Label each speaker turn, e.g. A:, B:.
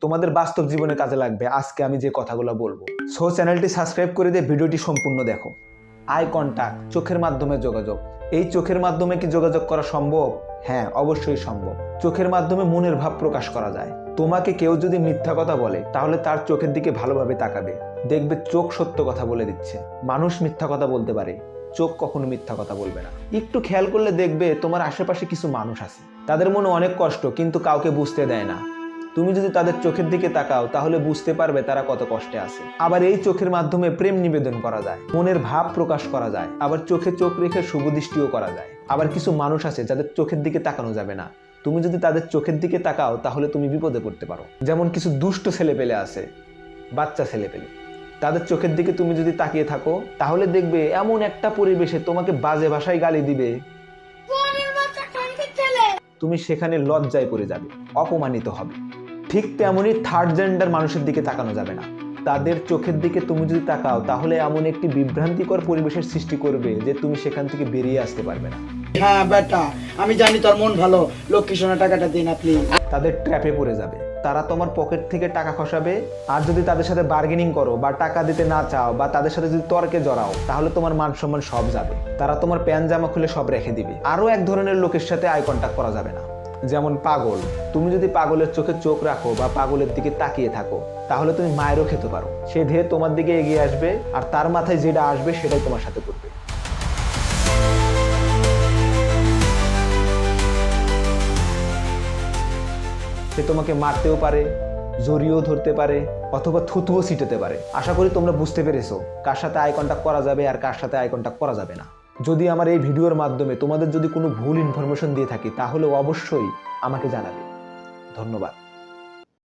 A: তোমাদের বাস্তব জীবনে কাজে লাগবে আজকে আমি যে কথাগুলো বলবো। সো চ্যানেলটি সাবস্ক্রাইব করে দিয়ে ভিডিওটি সম্পূর্ণ দেখো। আই কন্টাক্ট, চোখের মাধ্যমে যোগাযোগ। এই চোখের মাধ্যমে কি যোগাযোগ করা সম্ভব? হ্যাঁ, অবশ্যই সম্ভব। চোখের মাধ্যমে মনের ভাব প্রকাশ করা যায়। তোমাকে কেউ যদি মিথ্যা কথা বলে তাহলে তার চোখের দিকে ভালোভাবে তাকাবে, দেখবে চোখ সত্য কথা বলে দিচ্ছে। মানুষ মিথ্যা কথা বলতে পারে, চোখ কখনো মিথ্যা কথা বলবে না। একটু খেয়াল করলে দেখবে তোমার আশেপাশে কিছু মানুষ আছে, তাদের মনে অনেক কষ্ট কিন্তু কাউকে বুঝতে দেয় না। তুমি যদি তাদের চোখের দিকে তাকাও তাহলে বুঝতে পারবে তারা কত কষ্টে আছে। আবার এই চোখের মাধ্যমে প্রেম নিবেদন করা যায়, মনের ভাব প্রকাশ করা যায়, আবার চোখে চোখ রেখে শুভদৃষ্টিও করা যায়। আবার কিছু মানুষ আছে যাদের চোখের দিকে তাকানো যাবে না, তুমি যদি তাদের চোখের দিকে তাকাও তাহলে তুমি বিপদে পড়তে পারো। যেমন কিছু দুষ্ট ছেলেপেলে আছে, বাচ্চা ছেলেপেলে, তাদের চোখের দিকে তুমি যদি তাকিয়ে থাকো তাহলে দেখবে এমন একটা পরিবেশে তোমাকে বাজে ভাষায় গালি দিবে, তুমি সেখানে লজ্জায় পড়ে যাবে, অপমানিত হবে। ঠিক তেমনই থার্ড জেন্ডার মানুষের দিকে তাকানো যাবে না। তাদের চোখের দিকে তুমি যদি তাকাও তাহলে এমন একটি বিভ্রান্তিকর পরিবেশের সৃষ্টি করবে যে তুমি সেখান থেকে বেরিয়ে আসতে পারবে না।
B: হ্যাঁ বেটা, আমি জানি তোর মন ভালো, লক্ষ্মী সোনা টাকাটা দিন আপনি।
A: তাদের ট্র্যাপে পড়ে যাবে, তারা তোমার পকেট থেকে টাকা খসাবে। আর যদি তাদের সাথে বার্গেনিং করো বা টাকা দিতে না চাও বা তাদের সাথে যদি তর্কে জড়াও তাহলে তোমার মান সম্মান সব যাবে। তারা তোমার প্যান্ট জামা খুলে সব রেখে দিবে। আরো এক ধরনের লোকের সাথে আই কন্টাক্ট করা যাবে না, যেমন পাগল। তুমি যদি পাগলের চোখে চোখ রাখো বা পাগলের দিকে তাকিয়ে থাকো তাহলে তুমি মায়েরও খেতে পারো। সে ধীরে তোমার দিকে এগিয়ে আসবে আর তার মাথায় যেটা আসবে সেটাই তোমার সাথে করবে। সে তোমাকে মারতেও পারে, জড়িয়েও ধরতে পারে, অথবা থুতুও ছিটাতে পারে। আশা করি তোমরা বুঝতে পেরেছো কার সাথে আই কন্টাক্ট করা যাবে আর কার সাথে আই কন্টাক্ট করা যাবে না। যদি আমার এই ভিডিওর মাধ্যমে তোমাদের যদি কোনো ভুল ইনফরমেশন দিয়ে থাকি তাহলে অবশ্যই আমাকে জানাবে। ধন্যবাদ।